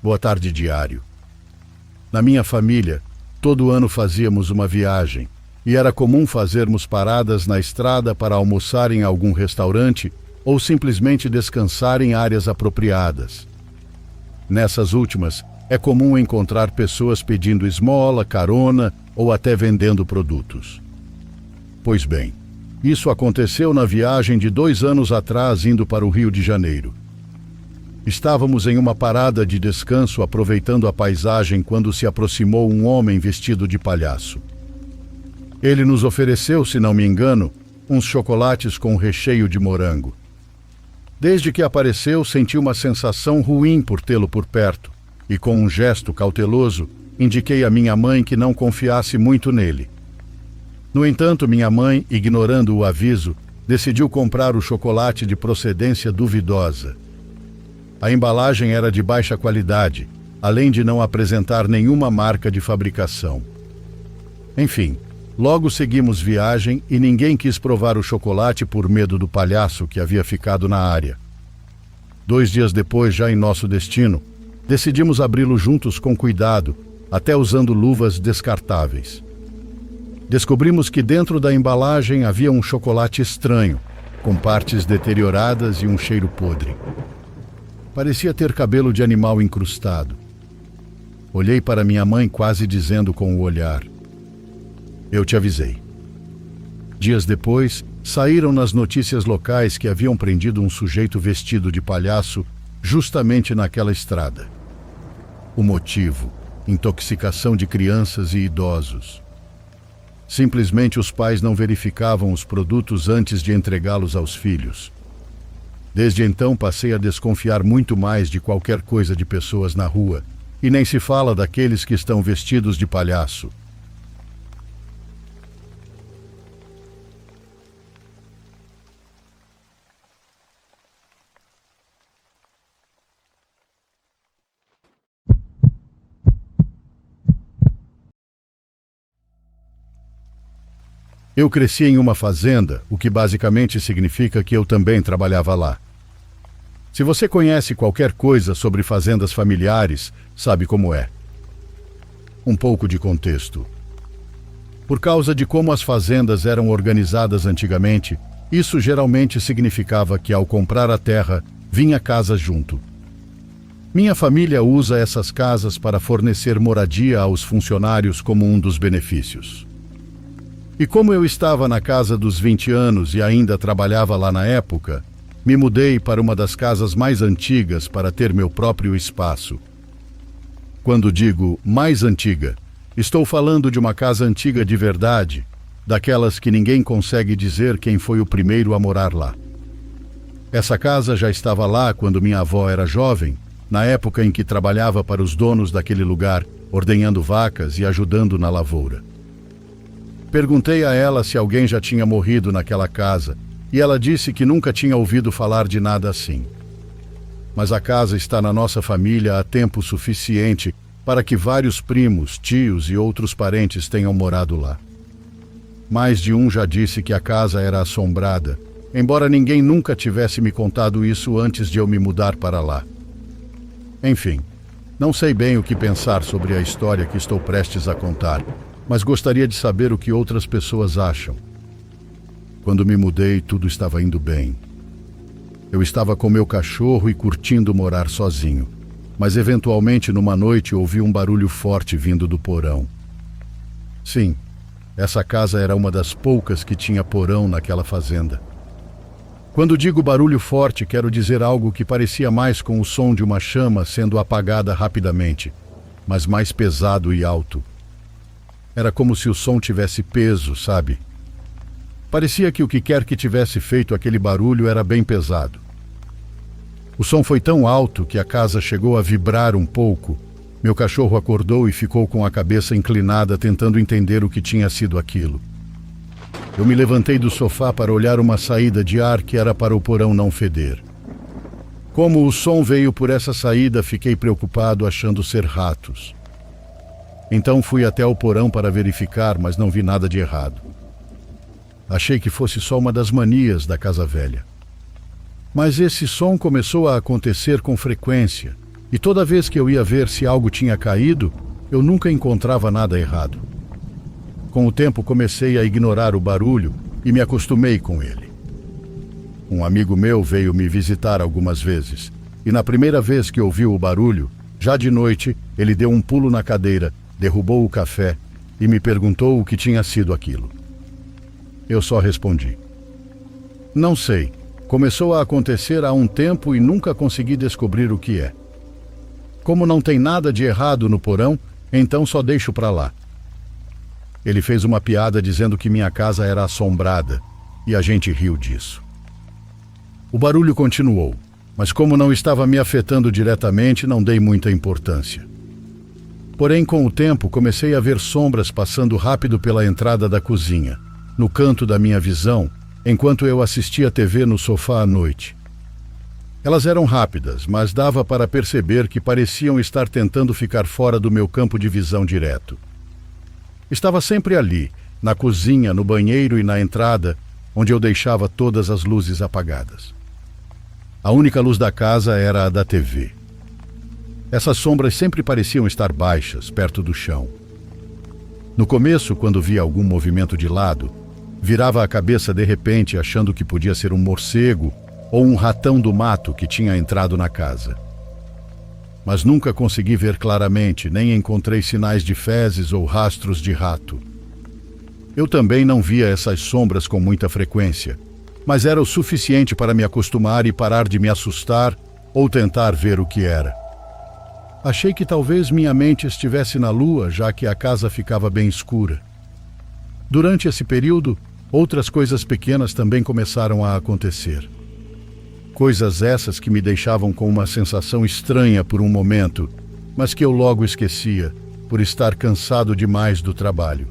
Boa tarde, diário. Na minha família, todo ano fazíamos uma viagem e era comum fazermos paradas na estrada para almoçar em algum restaurante ou simplesmente descansar em áreas apropriadas. Nessas últimas, é comum encontrar pessoas pedindo esmola, carona ou até vendendo produtos. Pois bem, isso aconteceu na viagem de 2 anos atrás indo para o Rio de Janeiro. Estávamos em uma parada de descanso aproveitando a paisagem quando se aproximou um homem vestido de palhaço. Ele nos ofereceu, se não me engano, uns chocolates com recheio de morango. Desde que apareceu, senti uma sensação ruim por tê-lo por perto e, com um gesto cauteloso, indiquei à minha mãe que não confiasse muito nele. No entanto, minha mãe, ignorando o aviso, decidiu comprar o chocolate de procedência duvidosa. A embalagem era de baixa qualidade, além de não apresentar nenhuma marca de fabricação. Enfim, logo seguimos viagem e ninguém quis provar o chocolate por medo do palhaço que havia ficado na área. 2 dias depois, já em nosso destino, decidimos abri-lo juntos com cuidado, até usando luvas descartáveis. Descobrimos que dentro da embalagem havia um chocolate estranho, com partes deterioradas e um cheiro podre. Parecia ter cabelo de animal incrustado. Olhei para minha mãe quase dizendo com o olhar: "Eu te avisei." Dias depois, saíram nas notícias locais que haviam prendido um sujeito vestido de palhaço justamente naquela estrada. O motivo: intoxicação de crianças e idosos. Simplesmente os pais não verificavam os produtos antes de entregá-los aos filhos. Desde então passei a desconfiar muito mais de qualquer coisa de pessoas na rua, e nem se fala daqueles que estão vestidos de palhaço. Eu cresci em uma fazenda, o que basicamente significa que eu também trabalhava lá. Se você conhece qualquer coisa sobre fazendas familiares, sabe como é. Um pouco de contexto. Por causa de como as fazendas eram organizadas antigamente, isso geralmente significava que ao comprar a terra, vinha casa junto. Minha família usa essas casas para fornecer moradia aos funcionários como um dos benefícios. E como eu estava na casa dos 20 anos e ainda trabalhava lá na época, me mudei para uma das casas mais antigas para ter meu próprio espaço. Quando digo mais antiga, estou falando de uma casa antiga de verdade, daquelas que ninguém consegue dizer quem foi o primeiro a morar lá. Essa casa já estava lá quando minha avó era jovem, na época em que trabalhava para os donos daquele lugar, ordenhando vacas e ajudando na lavoura. Perguntei a ela se alguém já tinha morrido naquela casa, e ela disse que nunca tinha ouvido falar de nada assim. Mas a casa está na nossa família há tempo suficiente para que vários primos, tios e outros parentes tenham morado lá. Mais de um já disse que a casa era assombrada, embora ninguém nunca tivesse me contado isso antes de eu me mudar para lá. Enfim, não sei bem o que pensar sobre a história que estou prestes a contar, mas gostaria de saber o que outras pessoas acham. Quando me mudei, tudo estava indo bem. Eu estava com meu cachorro e curtindo morar sozinho, mas eventualmente numa noite ouvi um barulho forte vindo do porão. Sim, essa casa era uma das poucas que tinha porão naquela fazenda. Quando digo barulho forte, quero dizer algo que parecia mais com o som de uma chama sendo apagada rapidamente, mas mais pesado e alto. Era como se o som tivesse peso, sabe? Parecia que o que quer que tivesse feito aquele barulho era bem pesado. O som foi tão alto que a casa chegou a vibrar um pouco. Meu cachorro acordou e ficou com a cabeça inclinada, tentando entender o que tinha sido aquilo. Eu me levantei do sofá para olhar uma saída de ar que era para o porão não feder. Como o som veio por essa saída, fiquei preocupado, achando ser ratos. Então fui até o porão para verificar, mas não vi nada de errado. Achei que fosse só uma das manias da casa velha. Mas esse som começou a acontecer com frequência, e toda vez que eu ia ver se algo tinha caído, eu nunca encontrava nada errado. Com o tempo comecei a ignorar o barulho e me acostumei com ele. Um amigo meu veio me visitar algumas vezes, e na primeira vez que ouviu o barulho, já de noite, ele deu um pulo na cadeira, derrubou o café e me perguntou o que tinha sido aquilo. Eu só respondi: não sei, começou a acontecer há um tempo e nunca consegui descobrir o que é. Como não tem nada de errado no porão, então só deixo pra lá. Ele fez uma piada dizendo que minha casa era assombrada, e a gente riu disso. O barulho continuou, mas como não estava me afetando diretamente, não dei muita importância. Porém, com o tempo, comecei a ver sombras passando rápido pela entrada da cozinha, no canto da minha visão, enquanto eu assistia TV no sofá à noite. Elas eram rápidas, mas dava para perceber que pareciam estar tentando ficar fora do meu campo de visão direto. Estava sempre ali, na cozinha, no banheiro e na entrada, onde eu deixava todas as luzes apagadas. A única luz da casa era a da TV. Essas sombras sempre pareciam estar baixas, perto do chão. No começo, quando via algum movimento de lado, virava a cabeça de repente achando que podia ser um morcego ou um ratão do mato que tinha entrado na casa. Mas nunca consegui ver claramente, nem encontrei sinais de fezes ou rastros de rato. Eu também não via essas sombras com muita frequência, mas era o suficiente para me acostumar e parar de me assustar ou tentar ver o que era. Achei que talvez minha mente estivesse na lua, já que a casa ficava bem escura. Durante esse período, outras coisas pequenas também começaram a acontecer. Coisas essas que me deixavam com uma sensação estranha por um momento, mas que eu logo esquecia, por estar cansado demais do trabalho.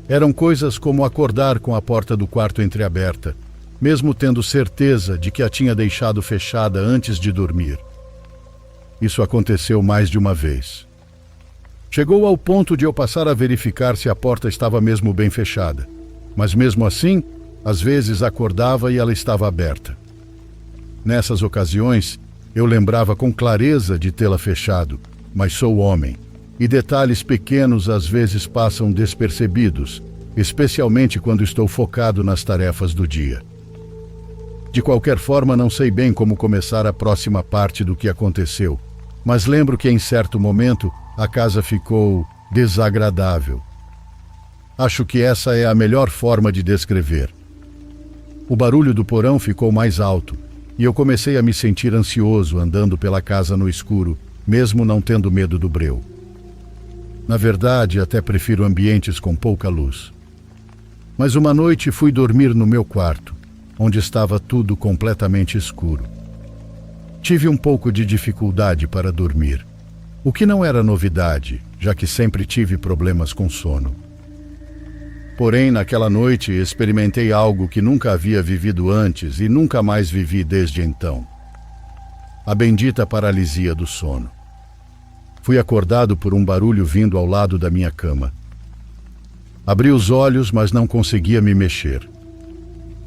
Eram coisas como acordar com a porta do quarto entreaberta, mesmo tendo certeza de que a tinha deixado fechada antes de dormir. Isso aconteceu mais de uma vez. Chegou ao ponto de eu passar a verificar se a porta estava mesmo bem fechada, mas mesmo assim, às vezes acordava e ela estava aberta. Nessas ocasiões, eu lembrava com clareza de tê-la fechado, mas sou homem, e detalhes pequenos às vezes passam despercebidos, especialmente quando estou focado nas tarefas do dia. De qualquer forma, não sei bem como começar a próxima parte do que aconteceu, mas lembro que em certo momento a casa ficou desagradável. Acho que essa é a melhor forma de descrever. O barulho do porão ficou mais alto, e eu comecei a me sentir ansioso andando pela casa no escuro, mesmo não tendo medo do breu. Na verdade, até prefiro ambientes com pouca luz. Mas uma noite fui dormir no meu quarto, onde estava tudo completamente escuro. Tive um pouco de dificuldade para dormir, o que não era novidade, já que sempre tive problemas com sono. Porém, naquela noite experimentei algo que nunca havia vivido antes e nunca mais vivi desde então. A bendita paralisia do sono. Fui acordado por um barulho vindo ao lado da minha cama. Abri os olhos, mas não conseguia me mexer.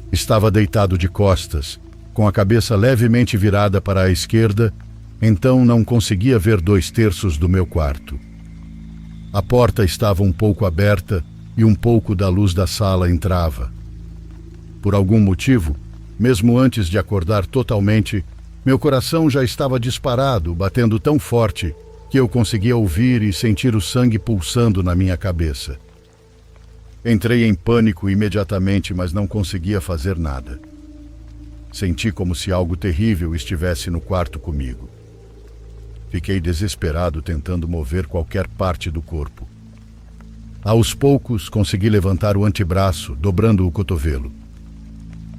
Estava deitado de costas, com a cabeça levemente virada para a esquerda, então não conseguia ver 2/3 do meu quarto. A porta estava um pouco aberta e um pouco da luz da sala entrava. Por algum motivo, mesmo antes de acordar totalmente, meu coração já estava disparado, batendo tão forte que eu conseguia ouvir e sentir o sangue pulsando na minha cabeça. Entrei em pânico imediatamente, mas não conseguia fazer nada. Senti como se algo terrível estivesse no quarto comigo. Fiquei desesperado tentando mover qualquer parte do corpo. Aos poucos, consegui levantar o antebraço, dobrando o cotovelo.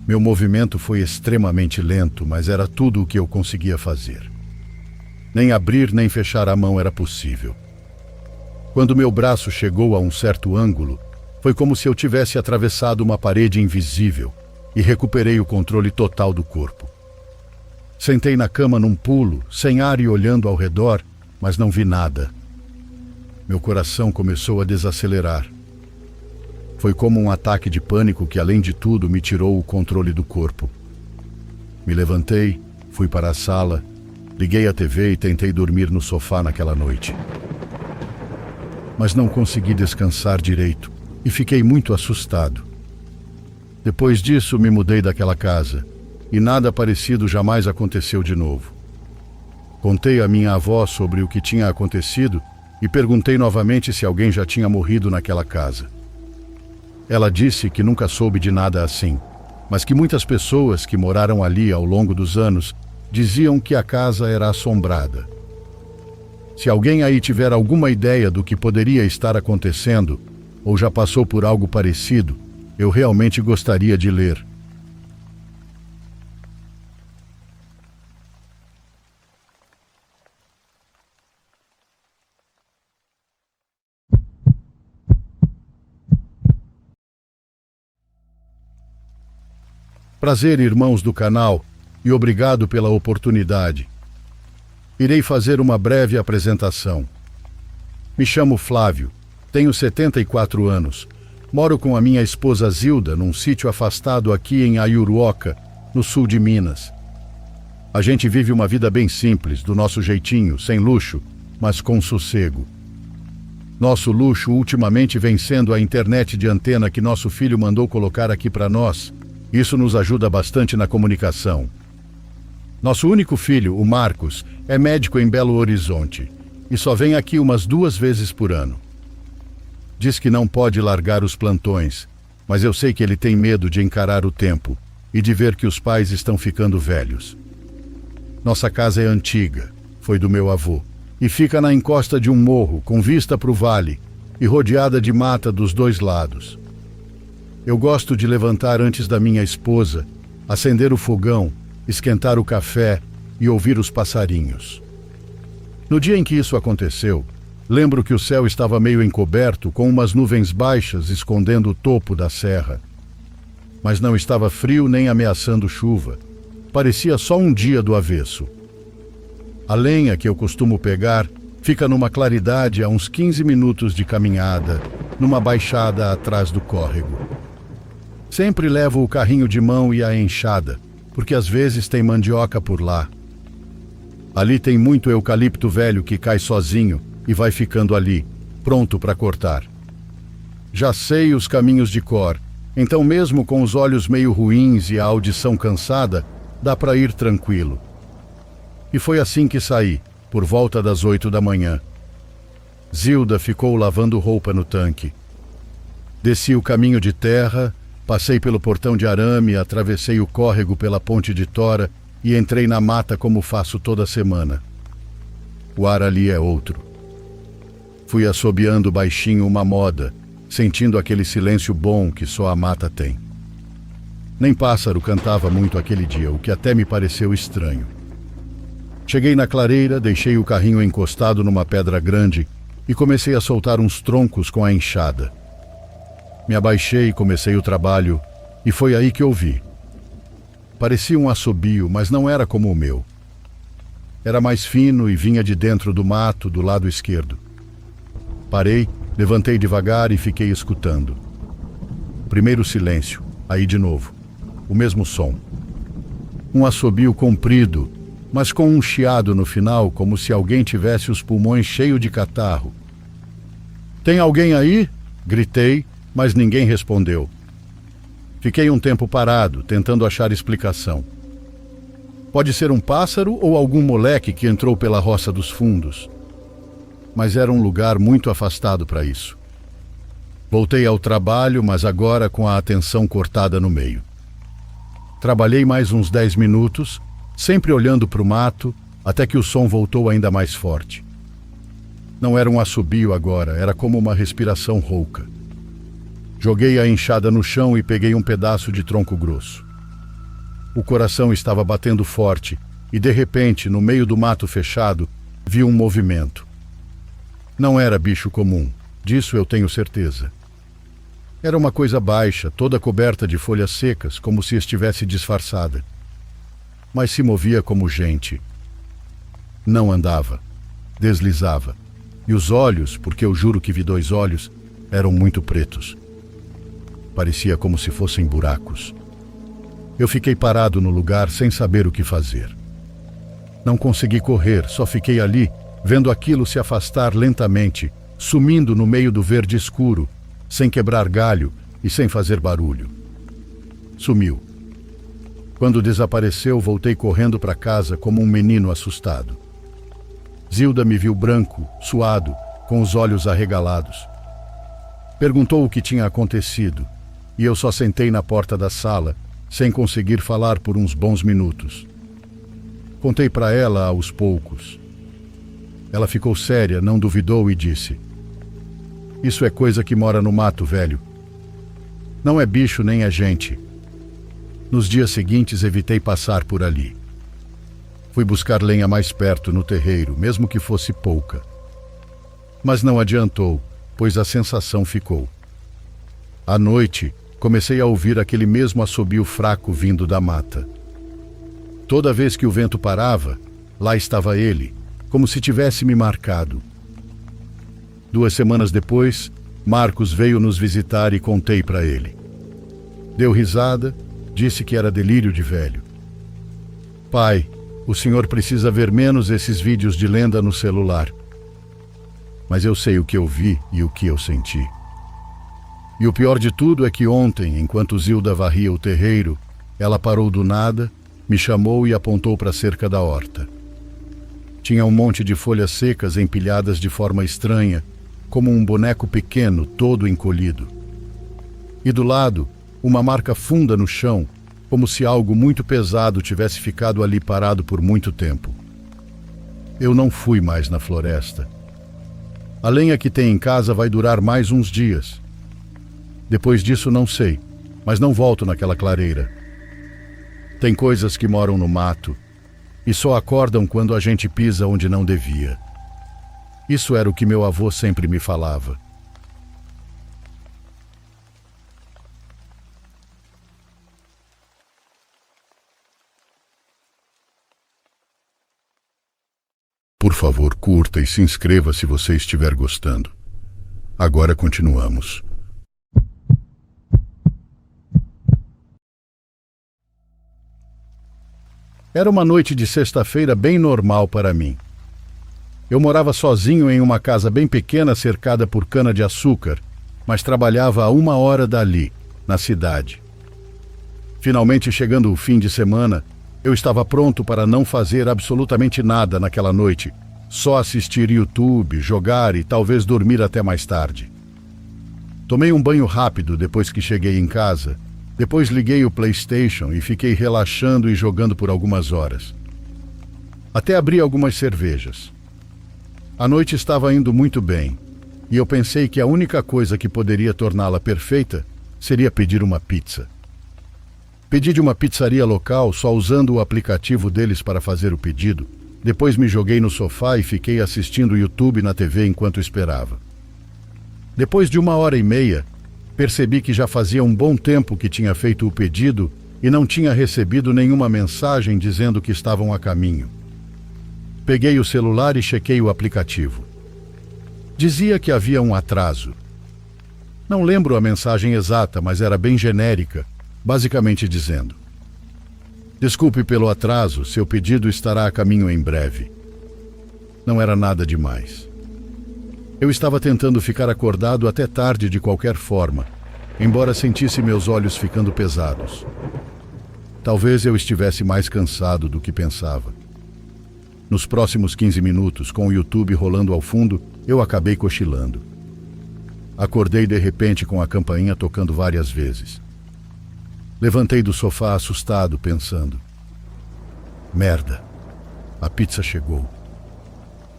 Meu movimento foi extremamente lento, mas era tudo o que eu conseguia fazer. Nem abrir nem fechar a mão era possível. Quando meu braço chegou a um certo ângulo, foi como se eu tivesse atravessado uma parede invisível e recuperei o controle total do corpo. Sentei na cama num pulo, sem ar e olhando ao redor, mas não vi nada. Meu coração começou a desacelerar. Foi como um ataque de pânico que, além de tudo, me tirou o controle do corpo. Me levantei, fui para a sala, Liguei a TV e tentei dormir no sofá naquela noite. Mas não consegui descansar direito e fiquei muito assustado. Depois disso, me mudei daquela casa e nada parecido jamais aconteceu de novo. Contei à minha avó sobre o que tinha acontecido e perguntei novamente se alguém já tinha morrido naquela casa. Ela disse que nunca soube de nada assim, mas que muitas pessoas que moraram ali ao longo dos anos diziam que a casa era assombrada. Se alguém aí tiver alguma ideia do que poderia estar acontecendo, ou já passou por algo parecido, eu realmente gostaria de ler. Prazer, irmãos do canal, e obrigado pela oportunidade. Irei fazer uma breve apresentação. Me chamo Flávio, tenho 74 anos, moro com a minha esposa Zilda num sítio afastado aqui em Ayuruoca, no sul de Minas. A gente vive uma vida bem simples, do nosso jeitinho, sem luxo, mas com sossego. Nosso luxo ultimamente vem sendo a internet de antena que nosso filho mandou colocar aqui para nós. Isso nos ajuda bastante na comunicação. Nosso único filho, o Marcos, é médico em Belo Horizonte e só vem aqui umas 2 vezes por ano. Diz que não pode largar os plantões, mas eu sei que ele tem medo de encarar o tempo e de ver que os pais estão ficando velhos. Nossa casa é antiga, foi do meu avô, e fica na encosta de um morro com vista para o vale e rodeada de mata dos 2 lados. Eu gosto de levantar antes da minha esposa, acender o fogão, esquentar o café e ouvir os passarinhos. No dia em que isso aconteceu, lembro que o céu estava meio encoberto com umas nuvens baixas escondendo o topo da serra. Mas não estava frio nem ameaçando chuva. Parecia só um dia do avesso. A lenha que eu costumo pegar fica numa claridade a uns 15 minutos de caminhada, numa baixada atrás do córrego. Sempre levo o carrinho de mão e a enxada, porque às vezes tem mandioca por lá. Ali tem muito eucalipto velho que cai sozinho e vai ficando ali, pronto para cortar. Já sei os caminhos de cor, então mesmo com os olhos meio ruins e a audição cansada, dá para ir tranquilo. E foi assim que saí, por volta das 8 da manhã. Zilda ficou lavando roupa no tanque. Desci o caminho de terra, passei pelo portão de arame, atravessei o córrego pela ponte de tora e entrei na mata como faço toda semana. O ar ali é outro. Fui assobiando baixinho uma moda, sentindo aquele silêncio bom que só a mata tem. Nem pássaro cantava muito aquele dia, o que até me pareceu estranho. Cheguei na clareira, deixei o carrinho encostado numa pedra grande e comecei a soltar uns troncos com a enxada. Me abaixei e comecei o trabalho, e foi aí que ouvi. Parecia um assobio, mas não era como o meu. Era mais fino e vinha de dentro do mato, do lado esquerdo. Parei, levantei devagar e fiquei escutando. Primeiro silêncio, aí de novo. O mesmo som. Um assobio comprido, mas com um chiado no final, como se alguém tivesse os pulmões cheios de catarro. "Tem alguém aí?" Gritei, mas ninguém respondeu. Fiquei um tempo parado, tentando achar explicação. Pode ser um pássaro ou algum moleque que entrou pela roça dos fundos. Mas era um lugar muito afastado para isso. Voltei ao trabalho, mas agora com a atenção cortada no meio. Trabalhei mais uns 10 minutos, sempre olhando para o mato, até que o som voltou ainda mais forte. Não era um assobio agora, era como uma respiração rouca. Joguei a enxada no chão e peguei um pedaço de tronco grosso. O coração estava batendo forte e, de repente, no meio do mato fechado, vi um movimento. Não era bicho comum, disso eu tenho certeza. Era uma coisa baixa, toda coberta de folhas secas, como se estivesse disfarçada. Mas se movia como gente. Não andava, deslizava. E os olhos, porque eu juro que vi 2 olhos, eram muito pretos. Parecia como se fossem buracos. Eu fiquei parado no lugar sem saber o que fazer. Não consegui correr, só fiquei ali, vendo aquilo se afastar lentamente, sumindo no meio do verde escuro, sem quebrar galho e sem fazer barulho. Sumiu. Quando desapareceu, voltei correndo para casa como um menino assustado. Zilda me viu branco, suado, com os olhos arregalados. Perguntou o que tinha acontecido, e eu só sentei na porta da sala, sem conseguir falar por uns bons minutos. Contei para ela aos poucos. Ela ficou séria, não duvidou e disse: "Isso é coisa que mora no mato, velho. Não é bicho nem é gente." Nos dias seguintes evitei passar por ali. Fui buscar lenha mais perto, no terreiro, mesmo que fosse pouca. Mas não adiantou, pois a sensação ficou. À noite, comecei a ouvir aquele mesmo assobio fraco vindo da mata. Toda vez que o vento parava, lá estava ele, como se tivesse me marcado. 2 semanas depois, Marcos veio nos visitar e contei para ele. Deu risada, disse que era delírio de velho. "Pai, o senhor precisa ver menos esses vídeos de lenda no celular." Mas eu sei o que eu vi e o que eu senti. E o pior de tudo é que ontem, enquanto Zilda varria o terreiro, ela parou do nada, me chamou e apontou para a cerca da horta. Tinha um monte de folhas secas empilhadas de forma estranha, como um boneco pequeno, todo encolhido. E do lado, uma marca funda no chão, como se algo muito pesado tivesse ficado ali parado por muito tempo. Eu não fui mais na floresta. A lenha que tem em casa vai durar mais uns dias. Depois disso não sei, mas não volto naquela clareira. Tem coisas que moram no mato e só acordam quando a gente pisa onde não devia. Isso era o que meu avô sempre me falava. Por favor, curta e se inscreva se você estiver gostando. Agora continuamos. Era uma noite de sexta-feira bem normal para mim. Eu morava sozinho em uma casa bem pequena cercada por cana-de-açúcar, mas trabalhava a 1 hora dali, na cidade. Finalmente, chegando o fim de semana, eu estava pronto para não fazer absolutamente nada naquela noite, só assistir YouTube, jogar e talvez dormir até mais tarde. Tomei um banho rápido depois que cheguei em casa, depois liguei o PlayStation e fiquei relaxando e jogando por algumas horas. Até abri algumas cervejas. A noite estava indo muito bem, e eu pensei que a única coisa que poderia torná-la perfeita seria pedir uma pizza. Pedi de uma pizzaria local só usando o aplicativo deles para fazer o pedido. Depois me joguei no sofá e fiquei assistindo o YouTube na TV enquanto esperava. Depois de 1h30, percebi que já fazia um bom tempo que tinha feito o pedido e não tinha recebido nenhuma mensagem dizendo que estavam a caminho. Peguei o celular e chequei o aplicativo. Dizia que havia um atraso. Não lembro a mensagem exata, mas era bem genérica, basicamente dizendo: "Desculpe pelo atraso, seu pedido estará a caminho em breve." Não era nada demais. Eu estava tentando ficar acordado até tarde de qualquer forma, embora sentisse meus olhos ficando pesados. Talvez eu estivesse mais cansado do que pensava. Nos próximos 15 minutos, com o YouTube rolando ao fundo, eu acabei cochilando. Acordei de repente com a campainha tocando várias vezes. Levantei do sofá assustado, pensando: merda, a pizza chegou.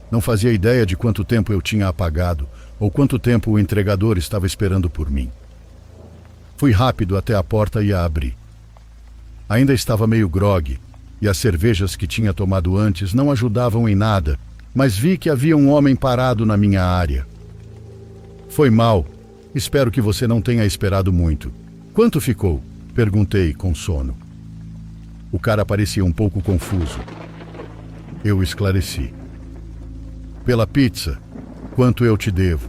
Não fazia ideia de quanto tempo eu tinha apagado ou quanto tempo o entregador estava esperando por mim. Fui rápido até a porta e a abri. Ainda estava meio grogue e as cervejas que tinha tomado antes não ajudavam em nada, mas vi que havia um homem parado na minha área. Foi mal. Espero que você não tenha esperado muito. Quanto ficou? Perguntei com sono. O cara parecia um pouco confuso. Eu esclareci. Pela pizza, quanto eu te devo?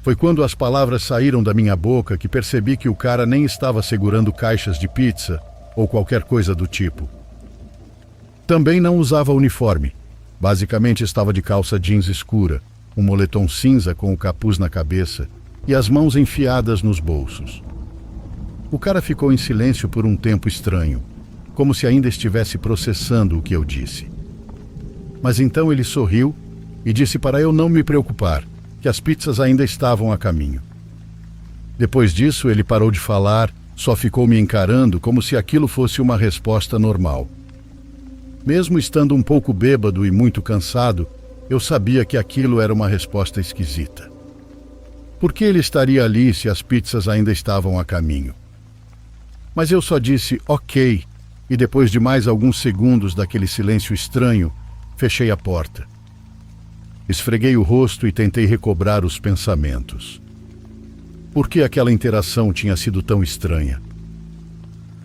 Foi quando as palavras saíram da minha boca que percebi que o cara nem estava segurando caixas de pizza ou qualquer coisa do tipo. Também não usava uniforme. Basicamente estava de calça jeans escura, um moletom cinza com o capuz na cabeça e as mãos enfiadas nos bolsos. O cara ficou em silêncio por um tempo estranho, como se ainda estivesse processando o que eu disse. Mas então ele sorriu e disse para eu não me preocupar, que as pizzas ainda estavam a caminho. Depois disso, ele parou de falar, só ficou me encarando como se aquilo fosse uma resposta normal. Mesmo estando um pouco bêbado e muito cansado, eu sabia que aquilo era uma resposta esquisita. Por que ele estaria ali se as pizzas ainda estavam a caminho? Mas eu só disse ok, e depois de mais alguns segundos daquele silêncio estranho, fechei a porta. Esfreguei o rosto e tentei recobrar os pensamentos. Por que aquela interação tinha sido tão estranha?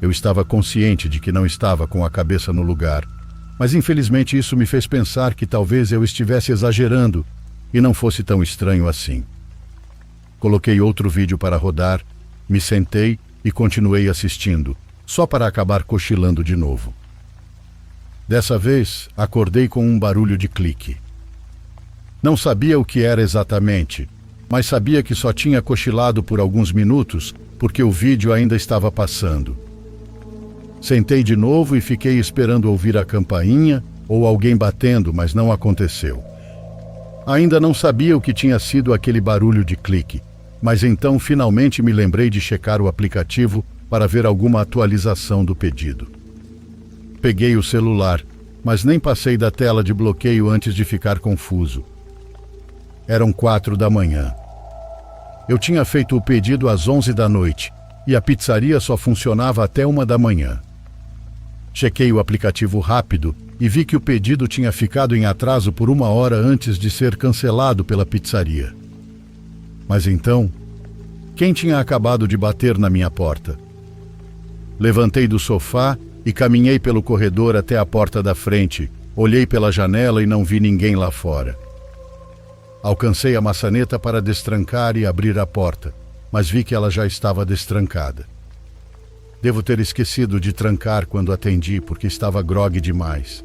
Eu estava consciente de que não estava com a cabeça no lugar, mas infelizmente isso me fez pensar que talvez eu estivesse exagerando e não fosse tão estranho assim. Coloquei outro vídeo para rodar, me sentei e continuei assistindo, só para acabar cochilando de novo. Dessa vez, acordei com um barulho de clique. Não sabia o que era exatamente, mas sabia que só tinha cochilado por alguns minutos porque o vídeo ainda estava passando. Sentei de novo e fiquei esperando ouvir a campainha ou alguém batendo, mas não aconteceu. Ainda não sabia o que tinha sido aquele barulho de clique, mas então finalmente me lembrei de checar o aplicativo para ver alguma atualização do pedido. Peguei o celular, mas nem passei da tela de bloqueio antes de ficar confuso. Eram 4 da manhã. Eu tinha feito o pedido às 11 da noite e a pizzaria só funcionava até 1 da manhã. Chequei o aplicativo rápido e vi que o pedido tinha ficado em atraso por 1 hora antes de ser cancelado pela pizzaria. Mas então, quem tinha acabado de bater na minha porta? Levantei do sofá e caminhei pelo corredor até a porta da frente, olhei pela janela e não vi ninguém lá fora. Alcancei a maçaneta para destrancar e abrir a porta, mas vi que ela já estava destrancada. Devo ter esquecido de trancar quando atendi, porque estava grogue demais.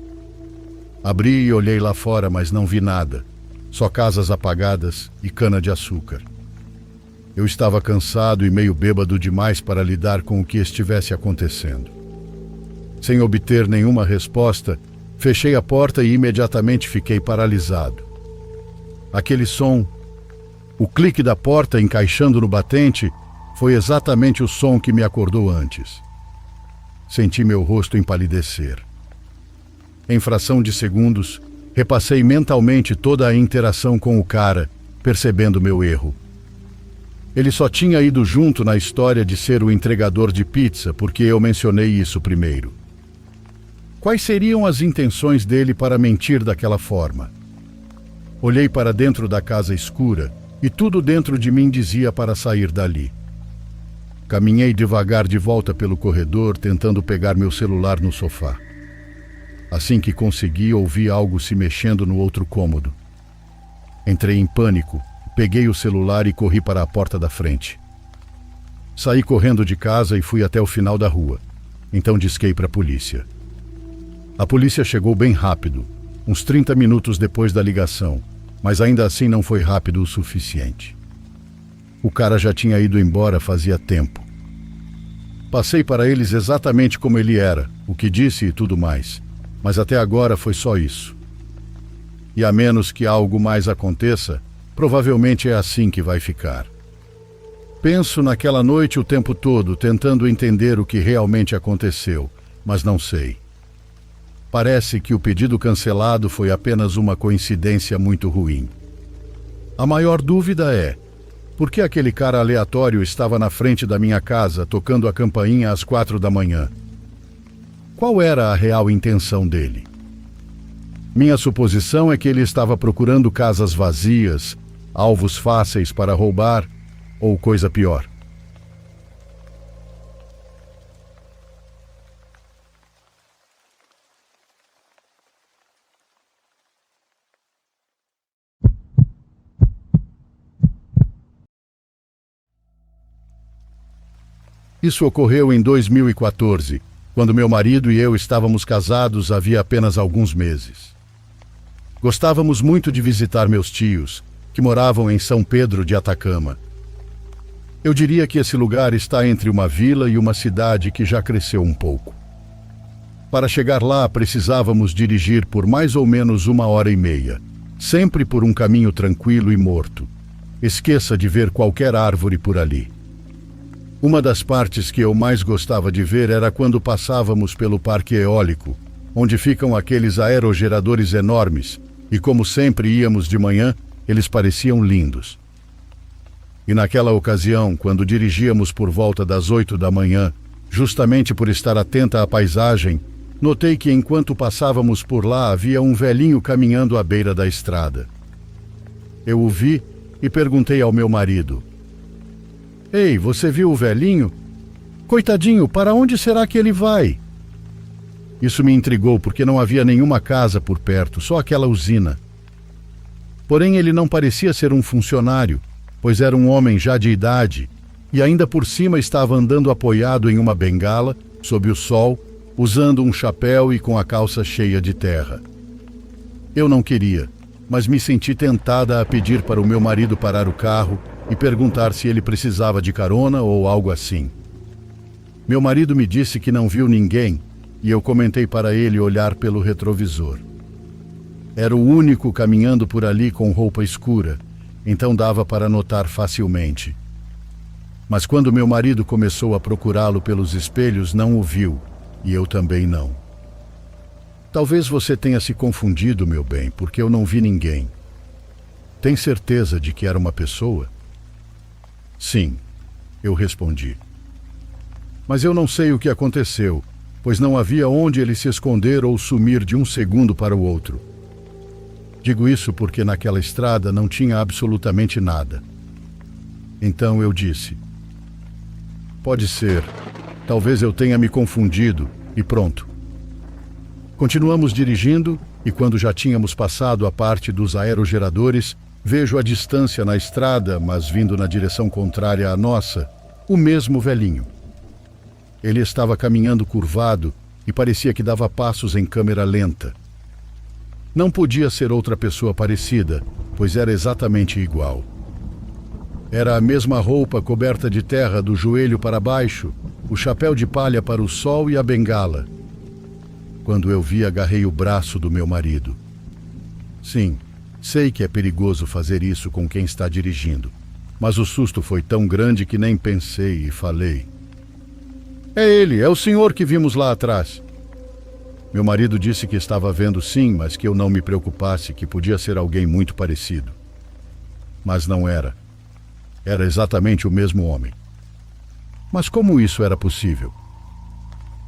Abri e olhei lá fora, mas não vi nada, só casas apagadas e cana-de-açúcar. Eu estava cansado e meio bêbado demais para lidar com o que estivesse acontecendo. Sem obter nenhuma resposta, fechei a porta e imediatamente fiquei paralisado. Aquele som, o clique da porta encaixando no batente, foi exatamente o som que me acordou antes. Senti meu rosto empalidecer. Em fração de segundos, repassei mentalmente toda a interação com o cara, percebendo meu erro. Ele só tinha ido junto na história de ser o entregador de pizza porque eu mencionei isso primeiro. Quais seriam as intenções dele para mentir daquela forma? Olhei para dentro da casa escura e tudo dentro de mim dizia para sair dali. Caminhei devagar de volta pelo corredor, tentando pegar meu celular no sofá. Assim que consegui, ouvi algo se mexendo no outro cômodo. Entrei em pânico, peguei o celular e corri para a porta da frente. Saí correndo de casa e fui até o final da rua. Então disquei para a polícia. A polícia chegou bem rápido, uns 30 minutos depois da ligação, mas ainda assim não foi rápido o suficiente. O cara já tinha ido embora fazia tempo. Passei para eles exatamente como ele era, o que disse e tudo mais, mas até agora foi só isso. E a menos que algo mais aconteça, provavelmente é assim que vai ficar. Penso naquela noite o tempo todo, tentando entender o que realmente aconteceu, mas não sei. Parece que o pedido cancelado foi apenas uma coincidência muito ruim. A maior dúvida é: por que aquele cara aleatório estava na frente da minha casa tocando a campainha às 4 da manhã? Qual era a real intenção dele? Minha suposição é que ele estava procurando casas vazias, alvos fáceis para roubar ou coisa pior. Isso ocorreu em 2014, Quando meu marido e eu estávamos casados havia apenas alguns meses. Gostávamos muito de visitar meus tios, que moravam em São Pedro de Atacama. Eu diria que esse lugar está entre uma vila e uma cidade que já cresceu um pouco. Para chegar lá, precisávamos dirigir por mais ou menos 1h30, sempre por um caminho tranquilo e morto. Esqueça de ver qualquer árvore por ali. Uma das partes que eu mais gostava de ver era quando passávamos pelo parque eólico, onde ficam aqueles aerogeradores enormes, e como sempre íamos de manhã, eles pareciam lindos. E naquela ocasião, quando dirigíamos por volta das 8 da manhã, justamente por estar atenta à paisagem, notei que enquanto passávamos por lá havia um velhinho caminhando à beira da estrada. Eu o vi e perguntei ao meu marido: "Ei, você viu o velhinho? Coitadinho, para onde será que ele vai?" Isso me intrigou porque não havia nenhuma casa por perto, só aquela usina. Porém, ele não parecia ser um funcionário, pois era um homem já de idade e ainda por cima estava andando apoiado em uma bengala, sob o sol, usando um chapéu e com a calça cheia de terra. Eu não queria, mas me senti tentada a pedir para o meu marido parar o carro e perguntar se ele precisava de carona ou algo assim. Meu marido me disse que não viu ninguém e eu comentei para ele olhar pelo retrovisor. Era o único caminhando por ali com roupa escura, então dava para notar facilmente. Mas quando meu marido começou a procurá-lo pelos espelhos, não o viu, e eu também não. Talvez você tenha se confundido, meu bem, porque eu não vi ninguém. Tem certeza de que era uma pessoa? Sim, eu respondi. Mas eu não sei o que aconteceu, pois não havia onde ele se esconder ou sumir de um segundo para o outro. Digo isso porque naquela estrada não tinha absolutamente nada. Então eu disse: "Pode ser, talvez eu tenha me confundido", e pronto. Continuamos dirigindo e quando já tínhamos passado a parte dos aerogeradores, vejo à distância na estrada, mas vindo na direção contrária à nossa, o mesmo velhinho. Ele estava caminhando curvado e parecia que dava passos em câmera lenta. Não podia ser outra pessoa parecida, pois era exatamente igual. Era a mesma roupa coberta de terra do joelho para baixo, o chapéu de palha para o sol e a bengala. Quando eu vi, agarrei o braço do meu marido. Sim, sei que é perigoso fazer isso com quem está dirigindo, mas o susto foi tão grande que nem pensei e falei: "É ele, é o senhor que vimos lá atrás." Meu marido disse que estava vendo sim, mas que eu não me preocupasse, que podia ser alguém muito parecido. Mas não era. Era exatamente o mesmo homem. Mas como isso era possível?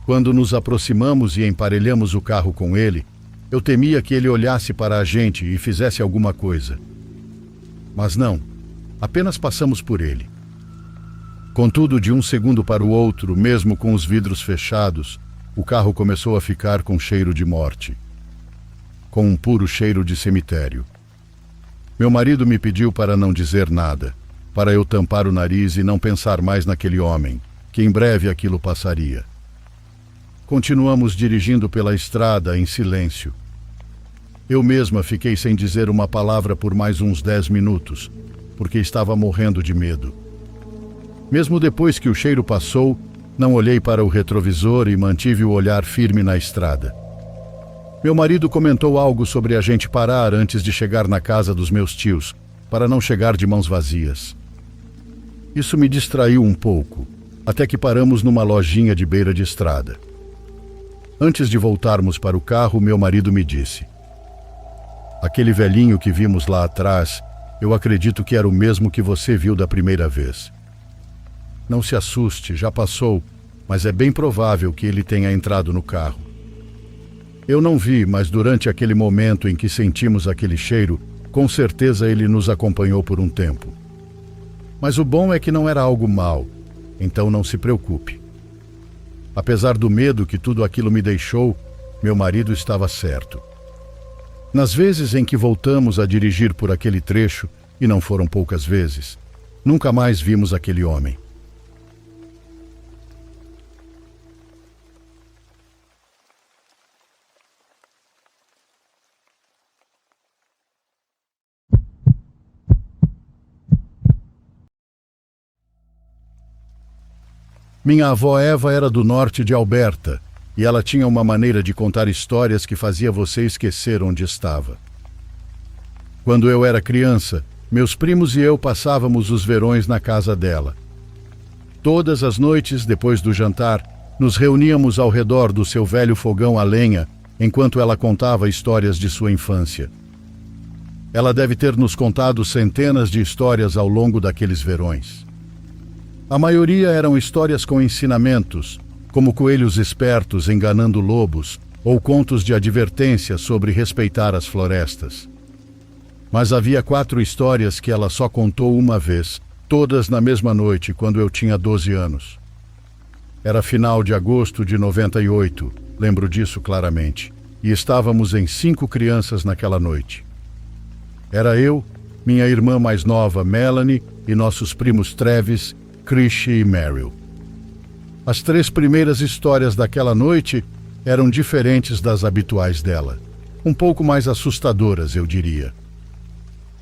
Quando nos aproximamos e emparelhamos o carro com ele, eu temia que ele olhasse para a gente e fizesse alguma coisa. Mas não, apenas passamos por ele. Contudo, de um segundo para o outro, mesmo com os vidros fechados, o carro começou a ficar com cheiro de morte. Com um puro cheiro de cemitério. Meu marido me pediu para não dizer nada, para eu tampar o nariz e não pensar mais naquele homem, que em breve aquilo passaria. Continuamos dirigindo pela estrada em silêncio. Eu mesma fiquei sem dizer uma palavra por mais uns 10 minutos, porque estava morrendo de medo. Mesmo depois que o cheiro passou, não olhei para o retrovisor e mantive o olhar firme na estrada. Meu marido comentou algo sobre a gente parar antes de chegar na casa dos meus tios, para não chegar de mãos vazias. Isso me distraiu um pouco, até que paramos numa lojinha de beira de estrada. Antes de voltarmos para o carro, meu marido me disse: "Aquele velhinho que vimos lá atrás, eu acredito que era o mesmo que você viu da primeira vez. Não se assuste, já passou, mas é bem provável que ele tenha entrado no carro. Eu não vi, mas durante aquele momento em que sentimos aquele cheiro, com certeza ele nos acompanhou por um tempo. Mas o bom é que não era algo mau, então não se preocupe." Apesar do medo que tudo aquilo me deixou, meu marido estava certo. Nas vezes em que voltamos a dirigir por aquele trecho, e não foram poucas vezes, nunca mais vimos aquele homem. Minha avó Eva era do norte de Alberta, e ela tinha uma maneira de contar histórias que fazia você esquecer onde estava. Quando eu era criança, meus primos e eu passávamos os verões na casa dela. Todas as noites, depois do jantar, nos reuníamos ao redor do seu velho fogão a lenha, enquanto ela contava histórias de sua infância. Ela deve ter nos contado centenas de histórias ao longo daqueles verões. A maioria eram histórias com ensinamentos, como coelhos espertos enganando lobos, ou contos de advertência sobre respeitar as florestas. Mas havia 4 histórias que ela só contou uma vez, todas na mesma noite, quando eu tinha 12 anos. Era final de agosto de 98, lembro disso claramente, e estávamos em 5 crianças naquela noite. Era eu, minha irmã mais nova, Melanie, e nossos primos Travis, Chrissy e Meryl. As 3 primeiras histórias daquela noite eram diferentes das habituais dela, um pouco mais assustadoras, eu diria.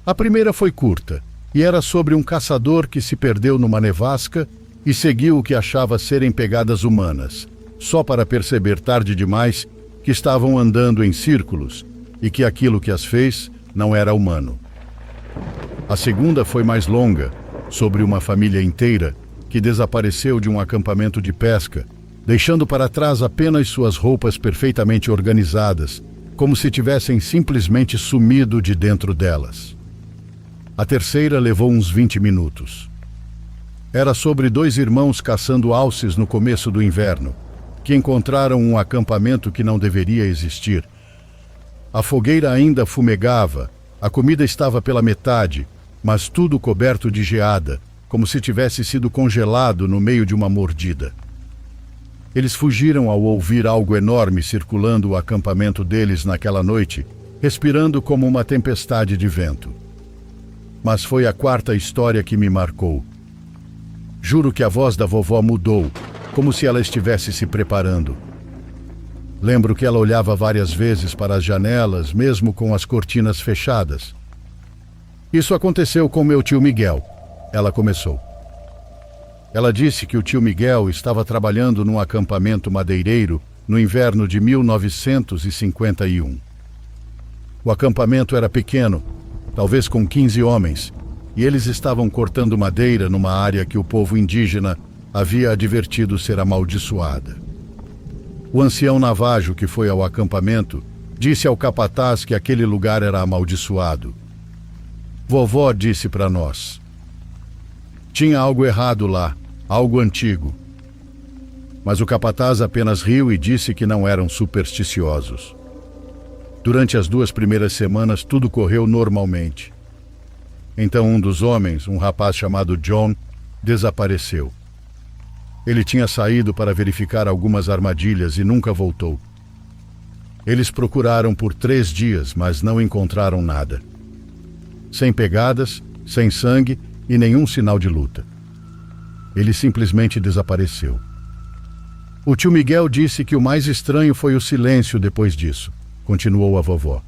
A primeira foi curta, e era sobre um caçador que se perdeu numa nevasca e seguiu o que achava serem pegadas humanas, só para perceber tarde demais que estavam andando em círculos e que aquilo que as fez não era humano. A segunda foi mais longa, sobre uma família inteira que desapareceu de um acampamento de pesca, deixando para trás apenas suas roupas perfeitamente organizadas, como se tivessem simplesmente sumido de dentro delas. A terceira levou uns 20 minutos. Era sobre 2 irmãos caçando alces no começo do inverno, que encontraram um acampamento que não deveria existir. A fogueira ainda fumegava, a comida estava pela metade, mas tudo coberto de geada, como se tivesse sido congelado no meio de uma mordida. Eles fugiram ao ouvir algo enorme circulando o acampamento deles naquela noite, respirando como uma tempestade de vento. Mas foi a 4ª história que me marcou. Juro que a voz da vovó mudou, como se ela estivesse se preparando. Lembro que ela olhava várias vezes para as janelas, mesmo com as cortinas fechadas. Isso aconteceu com meu tio Miguel. Ela começou. Ela disse que o tio Miguel estava trabalhando num acampamento madeireiro no inverno de 1951. O acampamento era pequeno, talvez com 15 homens, e eles estavam cortando madeira numa área que o povo indígena havia advertido ser amaldiçoada. O ancião navajo que foi ao acampamento disse ao capataz que aquele lugar era amaldiçoado. Vovó disse para nós. Tinha algo errado lá, algo antigo. Mas o capataz apenas riu e disse que não eram supersticiosos. Durante as 2 primeiras semanas tudo correu normalmente. Então um dos homens, um rapaz chamado John, desapareceu. Ele tinha saído para verificar algumas armadilhas e nunca voltou. Eles procuraram por 3 dias, mas não encontraram nada. Sem pegadas, sem sangue e nenhum sinal de luta. Ele simplesmente desapareceu. O tio Miguel disse que o mais estranho foi o silêncio depois disso, continuou a vovó.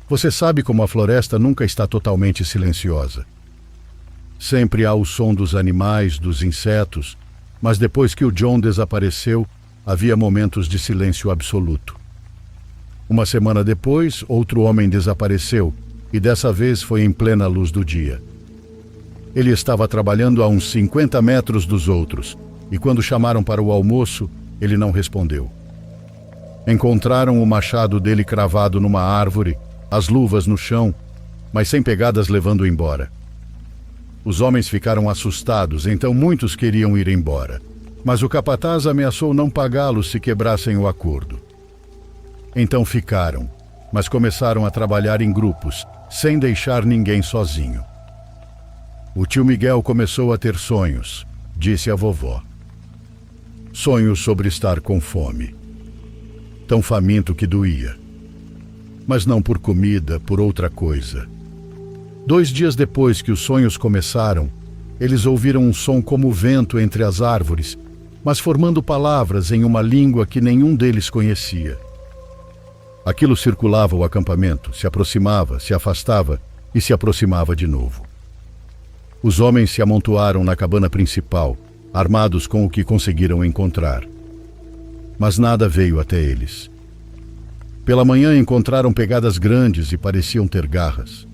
Você sabe como a floresta nunca está totalmente silenciosa. Sempre há o som dos animais, dos insetos, mas depois que o John desapareceu, havia momentos de silêncio absoluto. Uma semana depois, outro homem desapareceu, e dessa vez foi em plena luz do dia. Ele estava trabalhando a uns 50 metros dos outros, e quando chamaram para o almoço, ele não respondeu. Encontraram o machado dele cravado numa árvore, as luvas no chão, mas sem pegadas levando-o embora. Os homens ficaram assustados, então muitos queriam ir embora. Mas o capataz ameaçou não pagá-los se quebrassem o acordo. Então ficaram, mas começaram a trabalhar em grupos, sem deixar ninguém sozinho. O tio Miguel começou a ter sonhos, disse a vovó. Sonhos sobre estar com fome. Tão faminto que doía. Mas não por comida, por outra coisa. 2 dias depois que os sonhos começaram, eles ouviram um som como vento entre as árvores, mas formando palavras em uma língua que nenhum deles conhecia. Aquilo circulava o acampamento, se aproximava, se afastava e se aproximava de novo. Os homens se amontoaram na cabana principal, armados com o que conseguiram encontrar. Mas nada veio até eles. Pela manhã encontraram pegadas grandes e pareciam ter garras.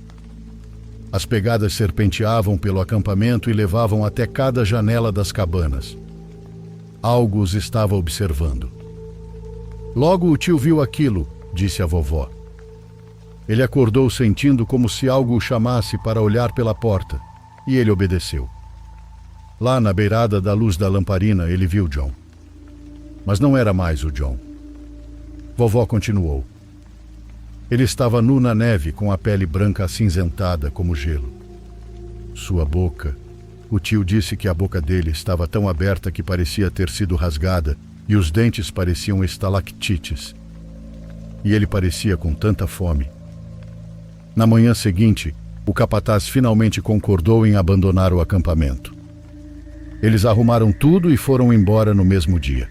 As pegadas serpenteavam pelo acampamento e levavam até cada janela das cabanas. Algo os estava observando. Logo o tio viu aquilo, disse a vovó. Ele acordou sentindo como se algo o chamasse para olhar pela porta, e ele obedeceu. Lá na beirada da luz da lamparina ele viu John. Mas não era mais o John. Vovó continuou. Ele estava nu na neve, com a pele branca acinzentada como gelo. Sua boca... O tio disse que a boca dele estava tão aberta que parecia ter sido rasgada e os dentes pareciam estalactites. E ele parecia com tanta fome. Na manhã seguinte, o capataz finalmente concordou em abandonar o acampamento. Eles arrumaram tudo e foram embora no mesmo dia.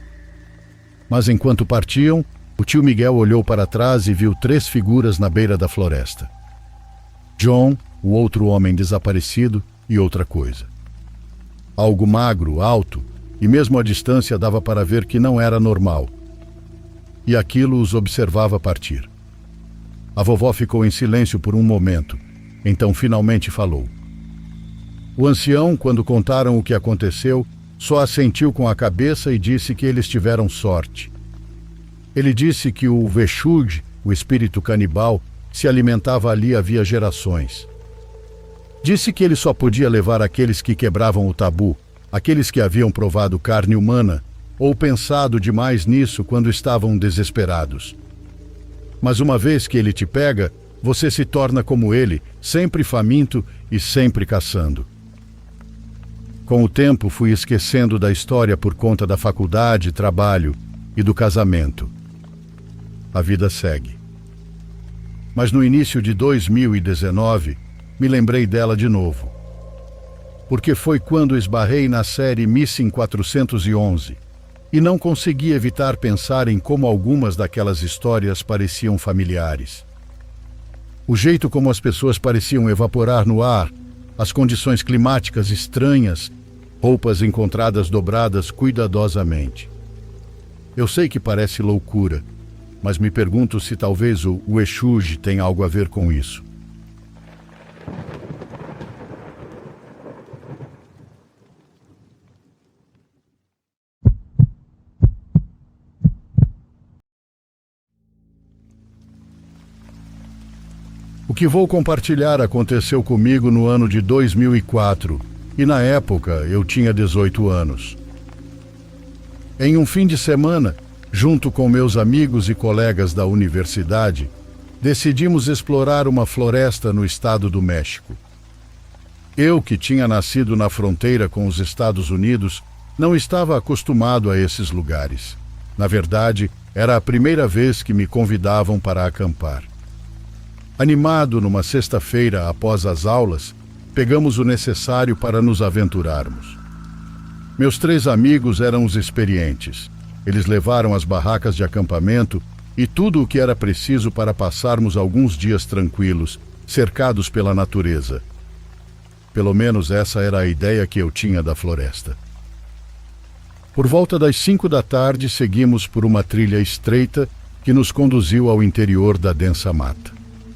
Mas enquanto partiam, o tio Miguel olhou para trás e viu 3 figuras na beira da floresta. John, o outro homem desaparecido e outra coisa. Algo magro, alto, e mesmo à distância dava para ver que não era normal. E aquilo os observava partir. A vovó ficou em silêncio por um momento, então finalmente falou. O ancião, quando contaram o que aconteceu, só assentiu com a cabeça e disse que eles tiveram sorte. Ele disse que o Veshug, o espírito canibal, se alimentava ali havia gerações. Disse que ele só podia levar aqueles que quebravam o tabu, aqueles que haviam provado carne humana ou pensado demais nisso quando estavam desesperados. Mas uma vez que ele te pega, você se torna como ele, sempre faminto e sempre caçando. Com o tempo fui esquecendo da história por conta da faculdade, trabalho e do casamento. A vida segue. Mas no início de 2019, me lembrei dela de novo. Porque foi quando esbarrei na série Missing 411 e não consegui evitar pensar em como algumas daquelas histórias pareciam familiares. O jeito como as pessoas pareciam evaporar no ar, as condições climáticas estranhas, roupas encontradas dobradas cuidadosamente. Eu sei que parece loucura, mas me pergunto se talvez o Weshuj tenha algo a ver com isso. O que vou compartilhar aconteceu comigo no ano de 2004 e na época eu tinha 18 anos. Em um fim de semana, junto com meus amigos e colegas da universidade, decidimos explorar uma floresta no estado do México. Eu, que tinha nascido na fronteira com os Estados Unidos, não estava acostumado a esses lugares. Na verdade, era a primeira vez que me convidavam para acampar. Animado numa sexta-feira após as aulas, pegamos o necessário para nos aventurarmos. Meus 3 amigos eram os experientes. Eles levaram as barracas de acampamento e tudo o que era preciso para passarmos alguns dias tranquilos, cercados pela natureza. Pelo menos essa era a ideia que eu tinha da floresta. Por volta das 5 da tarde, seguimos por uma trilha estreita que nos conduziu ao interior da densa mata.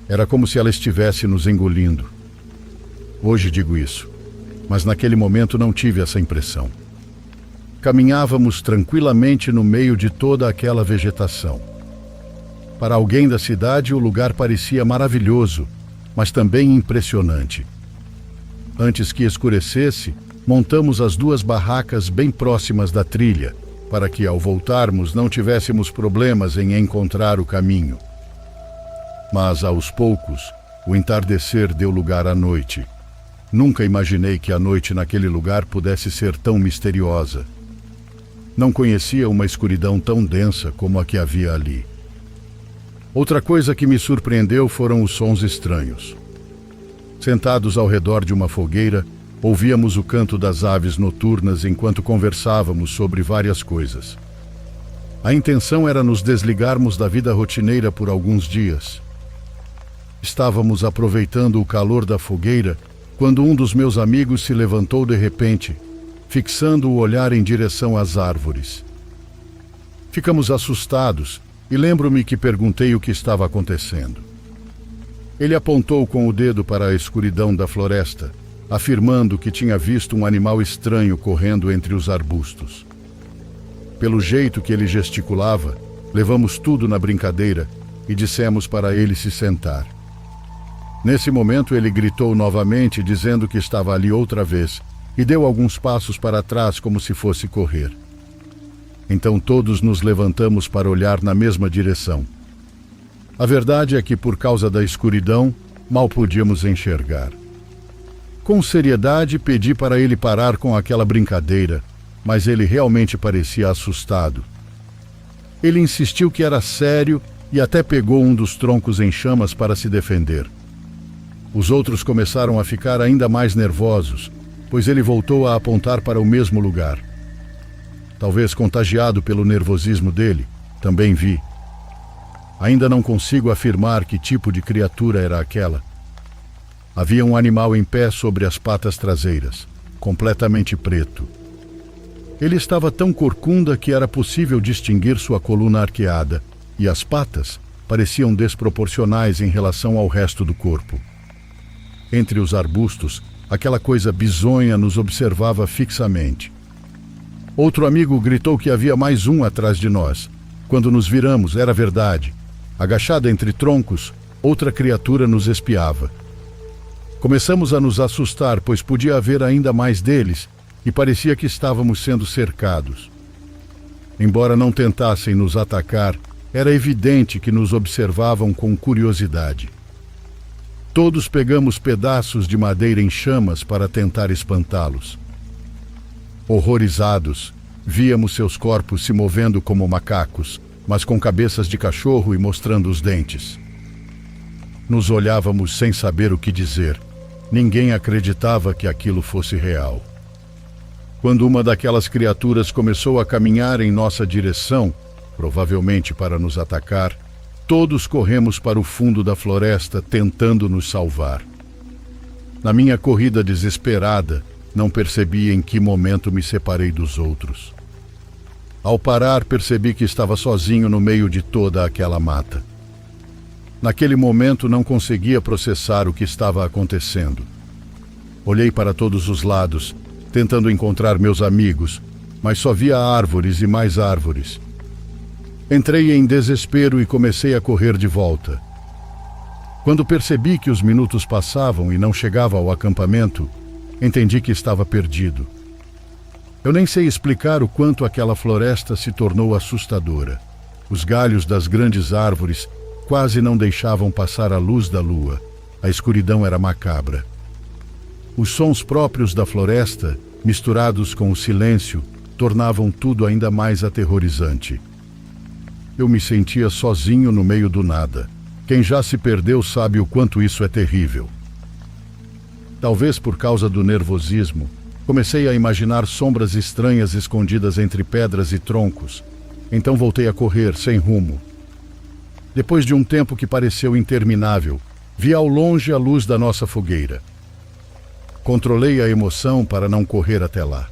Era como se ela estivesse nos engolindo. Hoje digo isso, mas naquele momento não tive essa impressão. Caminhávamos tranquilamente no meio de toda aquela vegetação. Para alguém da cidade, o lugar parecia maravilhoso, mas também impressionante. Antes que escurecesse, montamos as 2 barracas bem próximas da trilha, para que, ao voltarmos, não tivéssemos problemas em encontrar o caminho. Mas, aos poucos, o entardecer deu lugar à noite. Nunca imaginei que a noite naquele lugar pudesse ser tão misteriosa. Não conhecia uma escuridão tão densa como a que havia ali. Outra coisa que me surpreendeu foram os sons estranhos. Sentados ao redor de uma fogueira, ouvíamos o canto das aves noturnas enquanto conversávamos sobre várias coisas. A intenção era nos desligarmos da vida rotineira por alguns dias. Estávamos aproveitando o calor da fogueira quando um dos meus amigos se levantou de repente fixando o olhar em direção às árvores. Ficamos assustados e lembro-me que perguntei o que estava acontecendo. Ele apontou com o dedo para a escuridão da floresta, afirmando que tinha visto um animal estranho correndo entre os arbustos. Pelo jeito que ele gesticulava, levamos tudo na brincadeira e dissemos para ele se sentar. Nesse momento ele gritou novamente, dizendo que estava ali outra vez, e deu alguns passos para trás como se fosse correr. Então todos nos levantamos para olhar na mesma direção. A verdade é que, por causa da escuridão, mal podíamos enxergar. Com seriedade, pedi para ele parar com aquela brincadeira, mas ele realmente parecia assustado. Ele insistiu que era sério e até pegou um dos troncos em chamas para se defender. Os outros começaram a ficar ainda mais nervosos, pois ele voltou a apontar para o mesmo lugar. Talvez contagiado pelo nervosismo dele, também vi. Ainda não consigo afirmar que tipo de criatura era aquela. Havia um animal em pé sobre as patas traseiras, completamente preto. Ele estava tão corcunda que era possível distinguir sua coluna arqueada, e as patas pareciam desproporcionais em relação ao resto do corpo. Entre os arbustos, aquela coisa bizonha nos observava fixamente. Outro amigo gritou que havia mais um atrás de nós. Quando nos viramos, era verdade. Agachada entre troncos, outra criatura nos espiava. Começamos a nos assustar, pois podia haver ainda mais deles, e parecia que estávamos sendo cercados. Embora não tentassem nos atacar, era evidente que nos observavam com curiosidade. Todos pegamos pedaços de madeira em chamas para tentar espantá-los. Horrorizados, víamos seus corpos se movendo como macacos, mas com cabeças de cachorro e mostrando os dentes. Nos olhávamos sem saber o que dizer. Ninguém acreditava que aquilo fosse real. Quando uma daquelas criaturas começou a caminhar em nossa direção, provavelmente para nos atacar, todos corremos para o fundo da floresta tentando nos salvar. Na minha corrida desesperada, não percebi em que momento me separei dos outros. Ao parar, percebi que estava sozinho no meio de toda aquela mata. Naquele momento, não conseguia processar o que estava acontecendo. Olhei para todos os lados, tentando encontrar meus amigos, mas só via árvores e mais árvores. Entrei em desespero e comecei a correr de volta. Quando percebi que os minutos passavam e não chegava ao acampamento, entendi que estava perdido. Eu nem sei explicar o quanto aquela floresta se tornou assustadora. Os galhos das grandes árvores quase não deixavam passar a luz da lua. A escuridão era macabra. Os sons próprios da floresta, misturados com o silêncio, tornavam tudo ainda mais aterrorizante. Eu me sentia sozinho no meio do nada. Quem já se perdeu sabe o quanto isso é terrível. Talvez por causa do nervosismo, comecei a imaginar sombras estranhas escondidas entre pedras e troncos. Então voltei a correr, sem rumo. Depois de um tempo que pareceu interminável, vi ao longe a luz da nossa fogueira. Controlei a emoção para não correr até lá.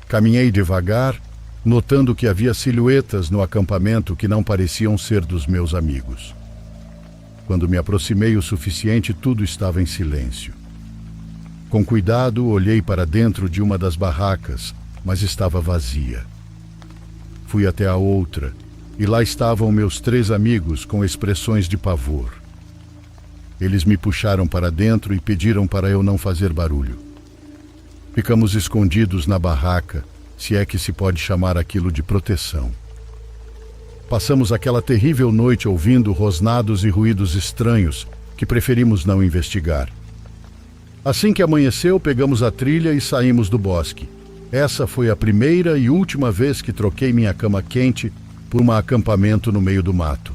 Caminhei devagar, notando que havia silhuetas no acampamento que não pareciam ser dos meus amigos. Quando me aproximei o suficiente, tudo estava em silêncio. Com cuidado, olhei para dentro de uma das barracas, mas estava vazia. Fui até a outra, e lá estavam meus 3 amigos com expressões de pavor. Eles me puxaram para dentro e pediram para eu não fazer barulho. Ficamos escondidos na barraca, se é que se pode chamar aquilo de proteção. Passamos aquela terrível noite ouvindo rosnados e ruídos estranhos que preferimos não investigar. Assim que amanheceu, pegamos a trilha e saímos do bosque. Essa foi a primeira e última vez que troquei minha cama quente por um acampamento no meio do mato.